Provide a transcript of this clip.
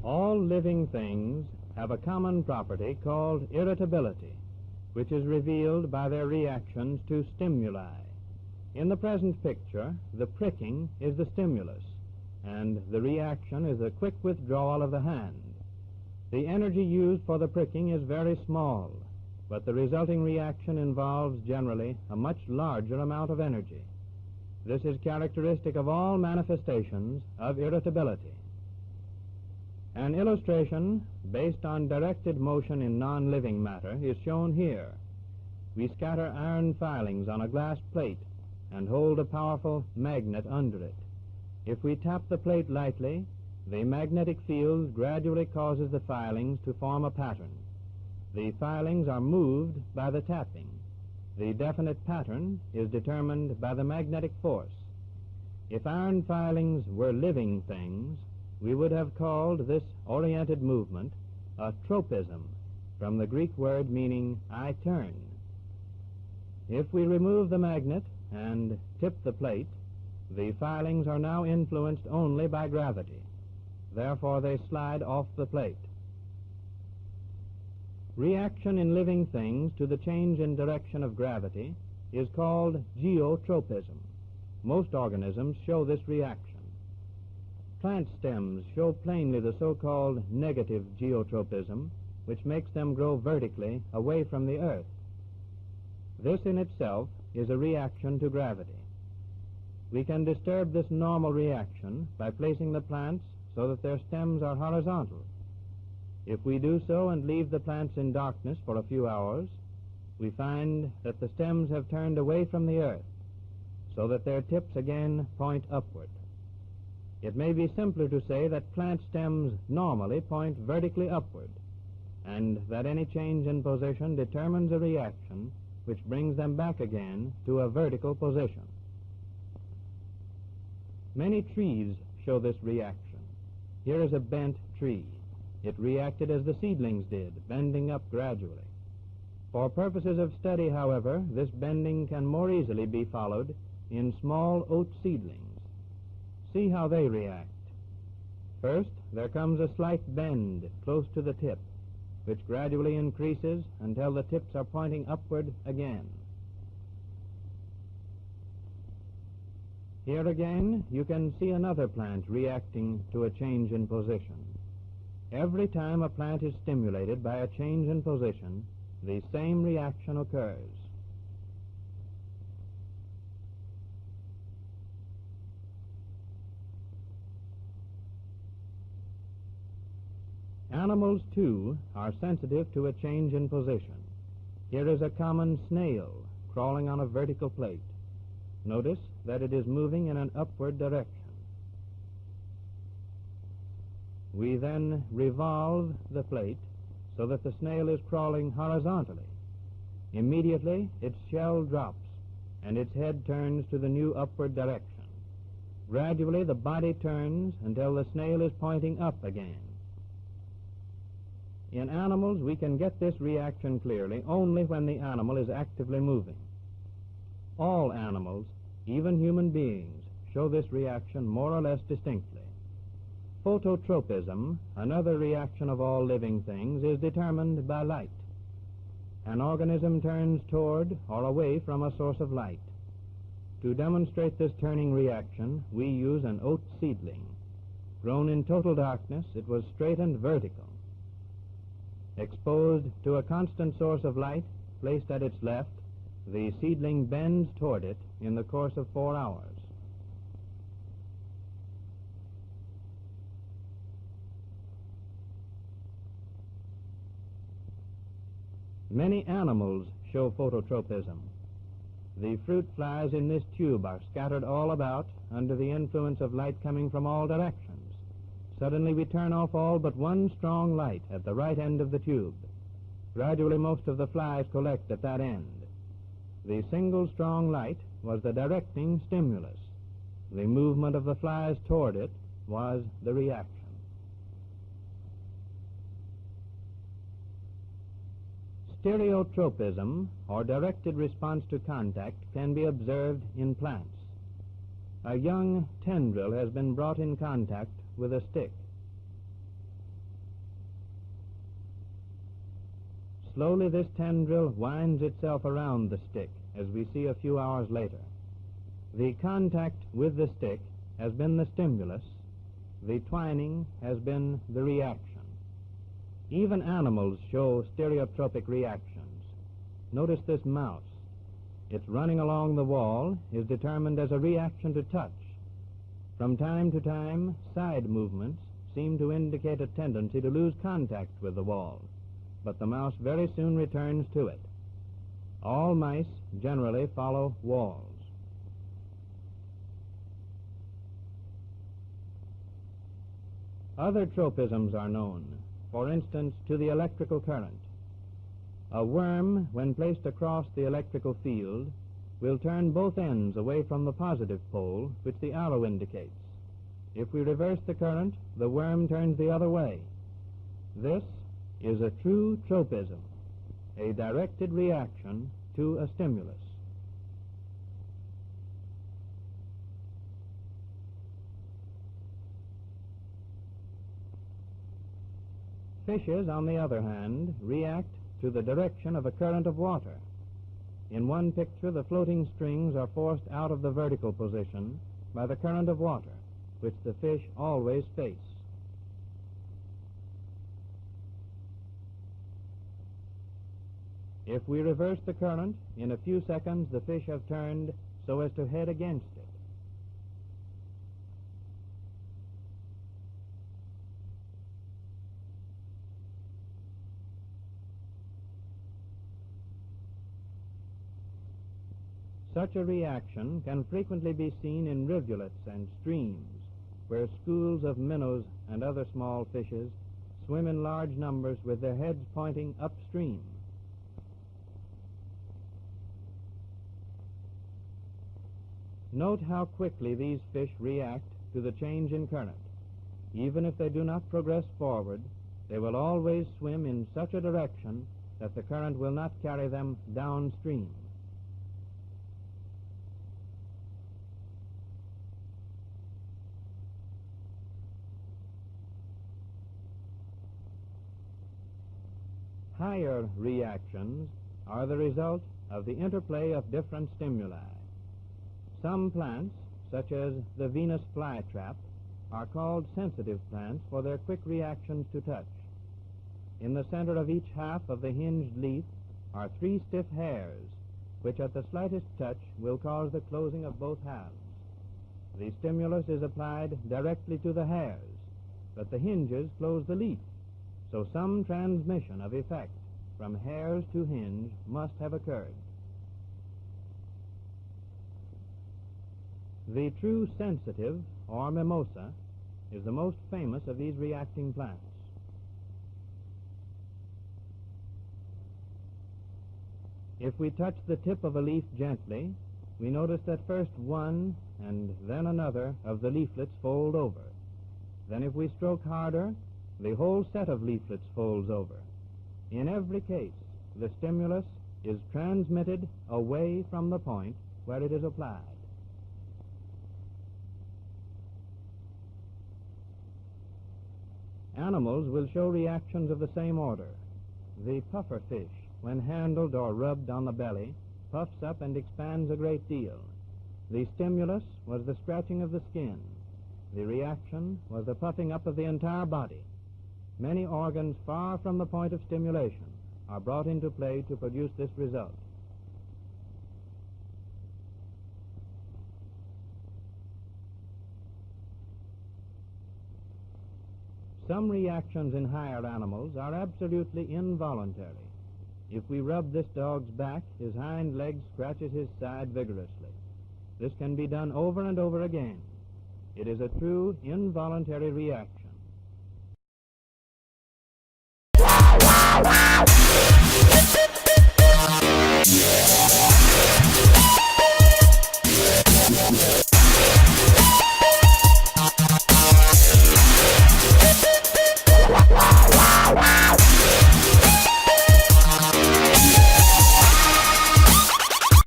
All living things have a common property called irritability, which is revealed by their reactions to stimuli. In the present picture, the pricking is the stimulus, and the reaction is a quick withdrawal of the hand. The energy used for the pricking is very small, but the resulting reaction involves generally a much larger amount of energy. This is characteristic of all manifestations of irritability. An illustration based on directed motion in non-living matter is shown here. We scatter iron filings on a glass plate and hold a powerful magnet under it. If we tap the plate lightly, the magnetic field gradually causes the filings to form a pattern. The filings are moved by the tapping. The definite pattern is determined by the magnetic force. If iron filings were living things, we would have called this oriented movement a tropism, from the Greek word meaning I turn. If we remove the magnet and tip the plate, the filings are now influenced only by gravity. Therefore, they slide off the plate. Reaction in living things to the change in direction of gravity is called geotropism. Most organisms show this reaction. Plant stems show plainly the so-called negative geotropism, which makes them grow vertically away from the earth. This in itself is a reaction to gravity. We can disturb this normal reaction by placing the plants so that their stems are horizontal. If we do so and leave the plants in darkness for a few hours, we find that the stems have turned away from the earth, so that their tips again point upward. It may be simpler to say that plant stems normally point vertically upward, and that any change in position determines a reaction which brings them back again to a vertical position. Many trees show this reaction. Here is a bent tree. It reacted as the seedlings did, bending up gradually. For purposes of study, however, this bending can more easily be followed in small oat seedlings. See how they react. First, there comes a slight bend close to the tip, which gradually increases until the tips are pointing upward again. Here again, you can see another plant reacting to a change in position. Every time a plant is stimulated by a change in position, the same reaction occurs. Animals, too, are sensitive to a change in position. Here is a common snail crawling on a vertical plate. Notice that it is moving in an upward direction. We then revolve the plate so that the snail is crawling horizontally. Immediately, its shell drops, and its head turns to the new upward direction. Gradually, the body turns until the snail is pointing up again. In animals, we can get this reaction clearly only when the animal is actively moving. All animals, even human beings, show this reaction more or less distinctly. Phototropism, another reaction of all living things, is determined by light. An organism turns toward or away from a source of light. To demonstrate this turning reaction, we use an oat seedling. Grown in total darkness, it was straightened vertical. Exposed to a constant source of light placed at its left, the seedling bends toward it in the course of 4 hours. Many animals show phototropism. The fruit flies in this tube are scattered all about under the influence of light coming from all directions. Suddenly we turn off all but one strong light at the right end of the tube. Gradually most of the flies collect at that end. The single strong light was the directing stimulus. The movement of the flies toward it was the reaction. Stereotropism, or directed response to contact, can be observed in plants. A young tendril has been brought in contact with a stick. Slowly this tendril winds itself around the stick, as we see a few hours later. The contact with the stick has been the stimulus. The twining has been the reaction. Even animals show stereotropic reactions. Notice this mouse. Its running along the wall is determined as a reaction to touch. From time to time, side movements seem to indicate a tendency to lose contact with the wall, but the mouse very soon returns to it. All mice generally follow walls. Other tropisms are known, for instance, to the electrical current. A worm, when placed across the electrical field, will turn both ends away from the positive pole, which the arrow indicates. If we reverse the current, the worm turns the other way. This is a true tropism, a directed reaction to a stimulus. Fishes, on the other hand, react to the direction of a current of water. In one picture, the floating strings are forced out of the vertical position by the current of water, which the fish always face. If we reverse the current, in a few seconds the fish have turned so as to head against it. Such a reaction can frequently be seen in rivulets and streams, where schools of minnows and other small fishes swim in large numbers with their heads pointing upstream. Note how quickly these fish react to the change in current. Even if they do not progress forward, they will always swim in such a direction that the current will not carry them downstream. Higher reactions are the result of the interplay of different stimuli. Some plants, such as the Venus flytrap, are called sensitive plants for their quick reactions to touch. In the center of each half of the hinged leaf are 3 stiff hairs, which at the slightest touch will cause the closing of both halves. The stimulus is applied directly to the hairs, but the hinges close the leaf, so some transmission of effect from hairs to hinge must have occurred. The true sensitive, or mimosa, is the most famous of these reacting plants. If we touch the tip of a leaf gently, we notice that first one and then another of the leaflets fold over. Then if we stroke harder, the whole set of leaflets folds over. In every case, the stimulus is transmitted away from the point where it is applied. Animals will show reactions of the same order. The puffer fish, when handled or rubbed on the belly, puffs up and expands a great deal. The stimulus was the scratching of the skin. The reaction was the puffing up of the entire body. Many organs far from the point of stimulation are brought into play to produce this result. Some reactions in higher animals are absolutely involuntary. If we rub this dog's back, his hind leg scratches his side vigorously. This can be done over and over again. It is a true involuntary reaction.